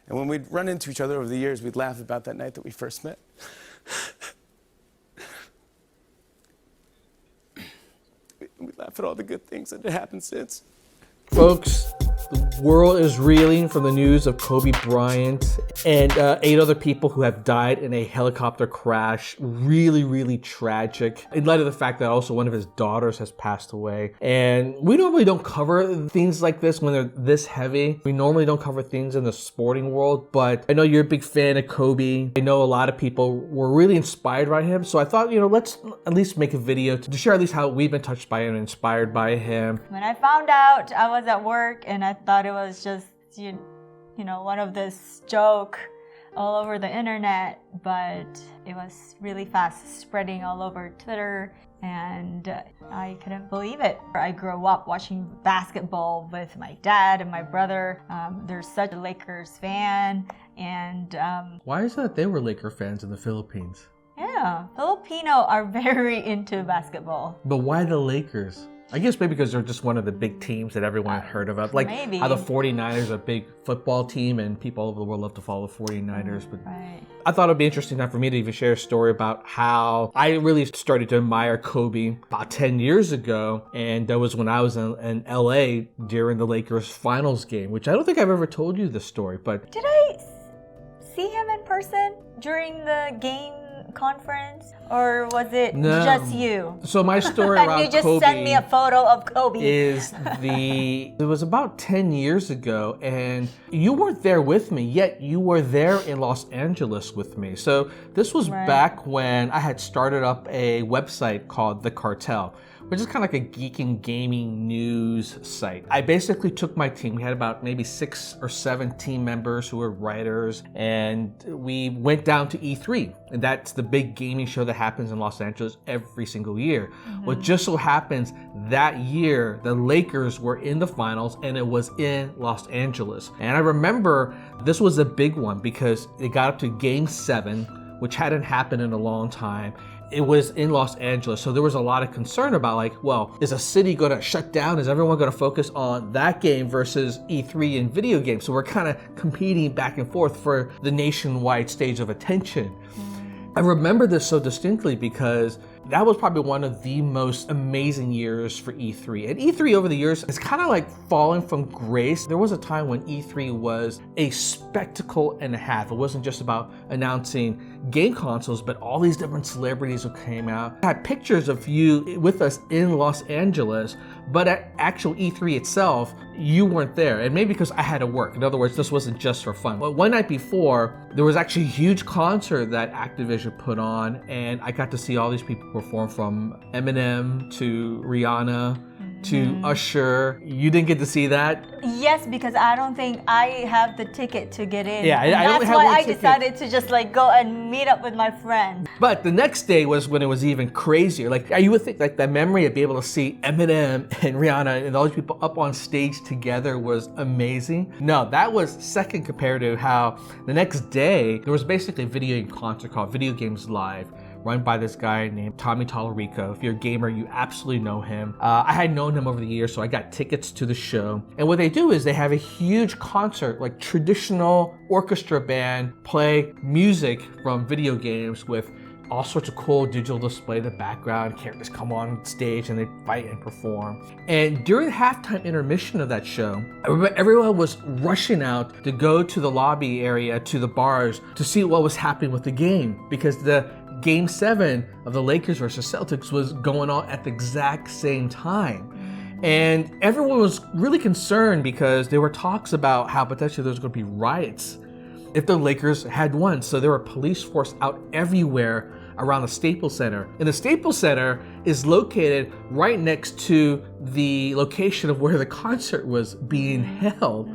And when we'd run into each other over the years, we'd laugh about that night that we first met. We laugh at all the good things that had happened since. Folks, the world is reeling from the news of Kobe Bryant and 8 other people who have died in a helicopter crash. Really, really tragic. In light of the fact that also one of his daughters has passed away. And we normally don't cover things like this when they're this heavy. We normally don't cover things in the sporting world, but I know you're a big fan of Kobe. I know a lot of people were really inspired by him. So I thought, let's at least make a video to share at least how we've been touched by him and inspired by him. When I found out, I was at work and I thought it was just, one of this joke all over the internet, but it was really fast spreading all over Twitter and I couldn't believe it. I grew up watching basketball with my dad and my brother. They're such a Lakers fan and... Why is that they were Laker fans in the Philippines? Yeah, Filipino are very into basketball. But why the Lakers? I guess maybe because they're just one of the big teams that everyone heard about. Like maybe. How the 49ers are a big football team and people all over the world love to follow the 49ers. But right. I thought it'd be interesting enough for me to even share a story about how I really started to admire Kobe about 10 years ago. And that was when I was in LA during the Lakers finals game, which I don't think I've ever told you this story. But did I see him in person during the game conference, or was it just you? So my story around Kobe, you just sent me a photo of Kobe. It was about 10 years ago, and you weren't there with me, yet you were there in Los Angeles with me. So this was back when I had started up a website called The Cartel, which is kind of like a geeking gaming news site. I basically took my team. We had about maybe 6 or 7 team members who were writers, and we went down to E3. And that's the big gaming show that happens in Los Angeles every single year. What just so happens that year, the Lakers were in the finals and it was in Los Angeles. And I remember this was a big one because it got up to Game 7, which hadn't happened in a long time. It was in Los Angeles, so there was a lot of concern about is a city going to shut down? Is everyone going to focus on that game versus E3 and video games? So we're kind of competing back and forth for the nationwide stage of attention. I remember this so distinctly because that was probably one of the most amazing years for E3. And E3 over the years has kind of like fallen from grace. There was a time when E3 was a spectacle and a half. It wasn't just about announcing game consoles, but all these different celebrities who came out. I had pictures of you with us in Los Angeles, but at actual E3 itself, you weren't there. And maybe because I had to work. In other words, this wasn't just for fun. But one night before, there was actually a huge concert that Activision put on, and I got to see all these people perform, from Eminem to Rihanna to Usher. You didn't get to see that? Yes, because I don't think I have the ticket to get in. Yeah, I only that's have why one I ticket. decided to just go and meet up with my friends. But the next day was when it was even crazier. You would think the memory of being able to see Eminem and Rihanna and all these people up on stage together was amazing. No, that was second compared to how the next day there was basically a video game concert called Video Games Live, run by this guy named Tommy Tallarico. If you're a gamer, you absolutely know him. I had known him over the years, so I got tickets to the show. And what they do is they have a huge concert, like traditional orchestra band, play music from video games with all sorts of cool digital display in the background. Characters come on stage and they fight and perform. And during the halftime intermission of that show, I remember everyone was rushing out to go to the lobby area, to the bars, to see what was happening with the game, because the Game 7 of the Lakers versus Celtics was going on at the exact same time. And everyone was really concerned because there were talks about how potentially there was going to be riots if the Lakers had won. So there were police force out everywhere around the Staples Center. And the Staples Center is located right next to the location of where the concert was being held.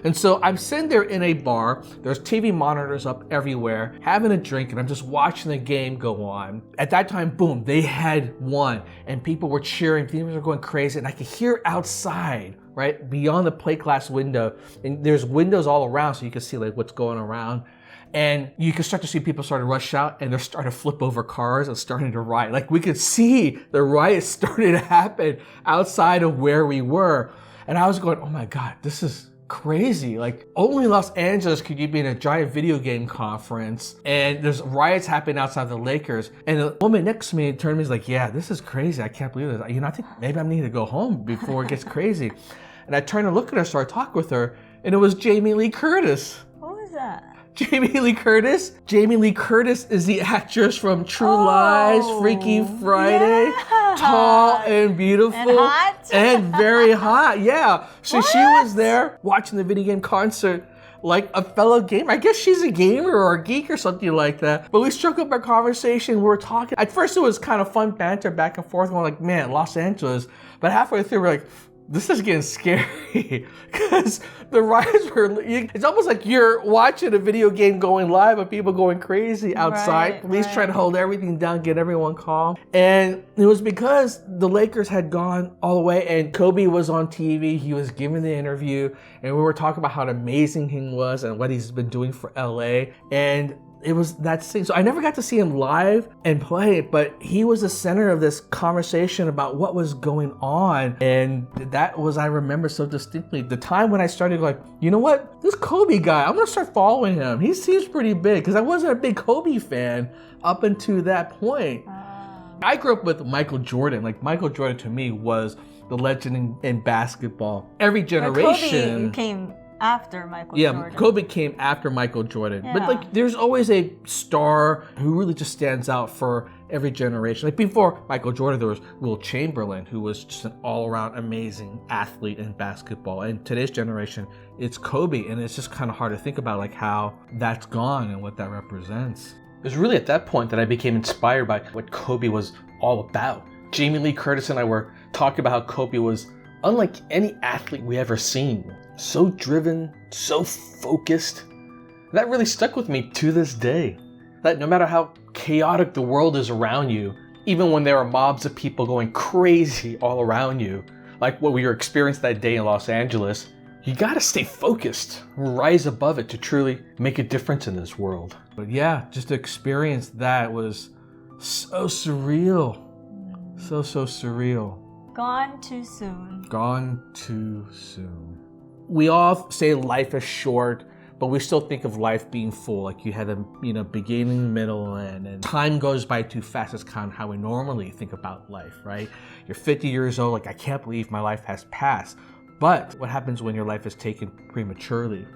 And so I'm sitting there in a bar, there's TV monitors up everywhere, having a drink, and I'm just watching the game go on. At that time, boom, they had won, and people were cheering, people were going crazy, and I could hear outside, right, beyond the plate glass window, and there's windows all around so you can see what's going around. And you can start to see people start to rush out and they're starting to flip over cars and starting to riot. We could see the riots starting to happen outside of where we were. And I was going, oh my God, this is crazy. Like, only Los Angeles could you be in a giant video game conference and there's riots happening outside the Lakers. And the woman next to me turned to me and was like, yeah, this is crazy. I can't believe this. I think maybe I need to go home before it gets crazy. And I turned to look at her, started talking with her, and it was Jamie Lee Curtis. Who is that? Jamie Lee Curtis? Jamie Lee Curtis is the actress from True Lies, Freaky Friday. Yeah. Tall and beautiful. And hot. And very hot, yeah. So she was there watching the video game concert like a fellow gamer. I guess she's a gamer or a geek or something like that. But we struck up our conversation. We were talking. At first it was kind of fun banter back and forth. We're like, man, Los Angeles. But halfway through we're like, this is getting scary because the riots were, it's almost like you're watching a video game going live of people going crazy outside. Police trying to hold everything down, get everyone calm. And it was because the Lakers had gone all the way and Kobe was on TV. He was giving the interview and we were talking about how amazing he was and what he's been doing for LA. And it was that scene. So I never got to see him live and play, but he was the center of this conversation about what was going on. And that was, I remember so distinctly, the time when I started like, you know what? This Kobe guy, I'm gonna start following him. He seems pretty big because I wasn't a big Kobe fan up until that point. I grew up with Michael Jordan. Like Michael Jordan to me was the legend in basketball. Every generation. Kobe came after Michael Jordan. Jordan. Kobe came after Michael Jordan. Yeah. But like there's always a star who really just stands out for every generation. Like before Michael Jordan, there was Will Chamberlain, who was just an all-around amazing athlete in basketball. And today's generation, it's Kobe. And it's just kind of hard to think about like how that's gone and what that represents. It was really at that point that I became inspired by what Kobe was all about. Jamie Lee Curtis and I were talking about how Kobe was unlike any athlete we ever seen. So driven, so focused. That really stuck with me to this day. That no matter how chaotic the world is around you, even when there are mobs of people going crazy all around you, like what we were experiencing that day in Los Angeles, you gotta stay focused, rise above it to truly make a difference in this world. But yeah, just to experience that was so surreal. So surreal. Gone too soon. Gone too soon. We all say life is short, but we still think of life being full. Like you had a beginning, middle, and time goes by too fast. That's kind of how we normally think about life, right? You're 50 years old, like I can't believe my life has passed. But what happens when your life is taken prematurely?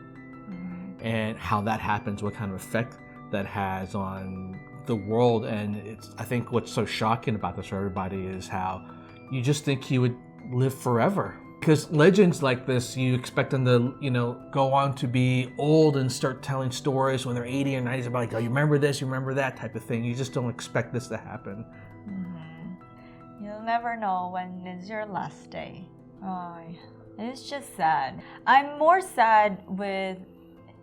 And how that happens, what kind of effect that has on the world. And it's, I think what's so shocking about this for everybody is how you just think he would live forever. Because legends like this, you expect them to, go on to be old and start telling stories when they're 80 or 90s about like, oh, you remember this, you remember that type of thing. You just don't expect this to happen. You'll never know when is your last day. Oh, it's just sad. I'm more sad with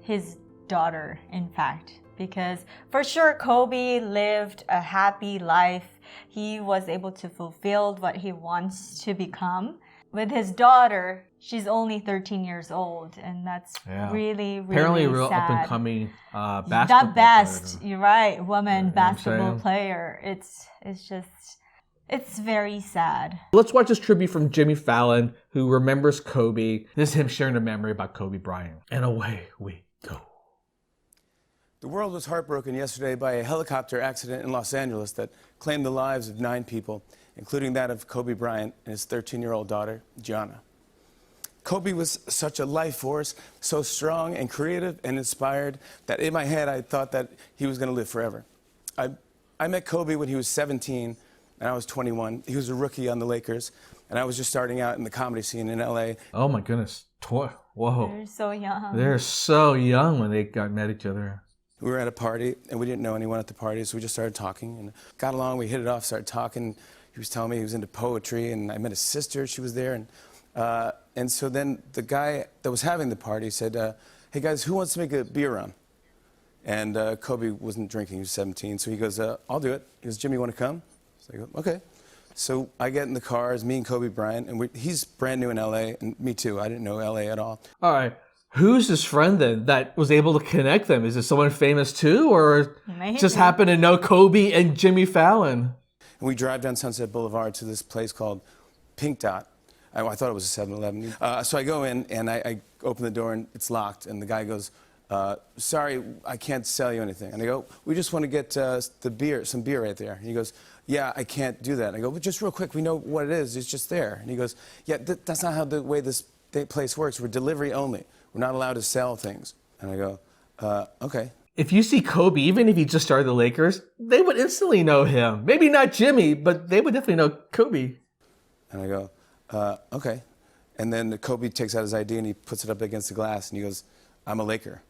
his daughter, in fact, because for sure Kobe lived a happy life. He was able to fulfill what he wants to become. With his daughter, she's only 13 years old, and that's really apparently a real sad. up-and-coming basketball the best, player. You're right, woman basketball player. It's very sad. Let's watch this tribute from Jimmy Fallon, who remembers Kobe. This is him sharing a memory about Kobe Bryant. And away we go. The world was heartbroken yesterday by a helicopter accident in Los Angeles that claimed the lives of 9 people, including that of Kobe Bryant and his 13-year-old daughter, Gianna. Kobe was such a life force, so strong and creative and inspired that in my head I thought that he was going to live forever. I met Kobe when he was 17 and I was 21. He was a rookie on the Lakers and I was just starting out in the comedy scene in LA. Oh my goodness. Whoa. They're so young. They're so young when they met each other. We were at a party and we didn't know anyone at the party, so we just started talking and got along. We hit it off, started talking. He was telling me he was into poetry, and I met his sister. She was there, and so then the guy that was having the party said, "Hey guys, who wants to make a beer run?" And Kobe wasn't drinking; he was 17, so he goes, "I'll do it." He goes, "Jimmy, want to come?" So I go, "Okay." So I get in the car, it's me and Kobe Bryant, and he's brand new in LA, and me too. I didn't know LA at all. All right. Who's his friend then that was able to connect them? Is it someone famous too, or just happened to know Kobe and Jimmy Fallon? And we drive down Sunset Boulevard to this place called Pink Dot. I thought it was a 7-Eleven. So I go in and I open the door and it's locked. And the guy goes, sorry, I can't sell you anything. And I go, we just want to get some beer right there. And he goes, yeah, I can't do that. And I go, but just real quick, we know what it is. It's just there. And he goes, yeah, that's not how the way this place works. We're delivery only. We're not allowed to sell things. And I go, okay. If you see Kobe, even if he just started the Lakers, they would instantly know him. Maybe not Jimmy, but they would definitely know Kobe. And I go, okay. And then Kobe takes out his ID and he puts it up against the glass and he goes, I'm a Laker.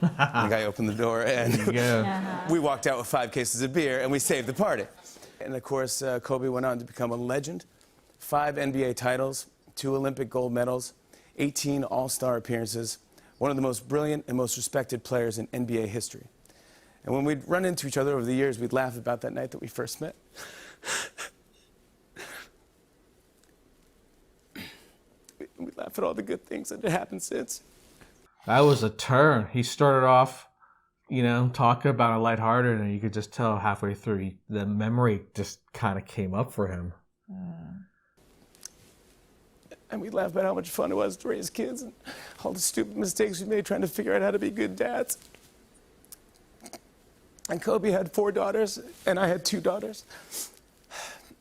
And the guy opened the door and we walked out with 5 cases of beer and we saved the party. And of course, Kobe went on to become a legend. 5 NBA titles, 2 Olympic gold medals, 18 All-Star appearances, one of the most brilliant and most respected players in NBA history. And when we'd run into each other over the years, we'd laugh about that night that we first met. We laugh at all the good things that had happened since. That was a turn. He started off, talking about it lighthearted, and you could just tell halfway through the memory just kind of came up for him. And we laugh about how much fun it was to raise kids and all the stupid mistakes we made trying to figure out how to be good dads. And Kobe had 4 daughters, and I had 2 daughters.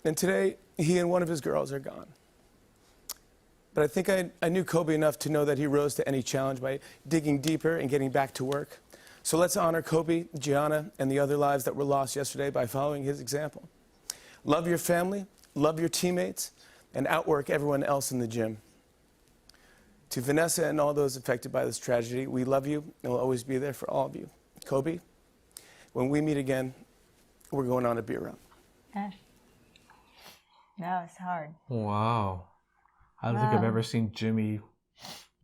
And today, he and one of his girls are gone. But I think I knew Kobe enough to know that he rose to any challenge by digging deeper and getting back to work. So let's honor Kobe, Gianna, and the other lives that were lost yesterday by following his example. Love your family, love your teammates, and outwork everyone else in the gym. To Vanessa and all those affected by this tragedy, we love you and will always be there for all of you. Kobe, when we meet again, we're going on a beer run. Gosh. That was hard. Wow. I don't think I've ever seen Jimmy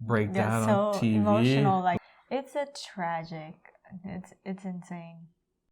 break down so on TV. Emotional. Like, it's a tragic. It's insane.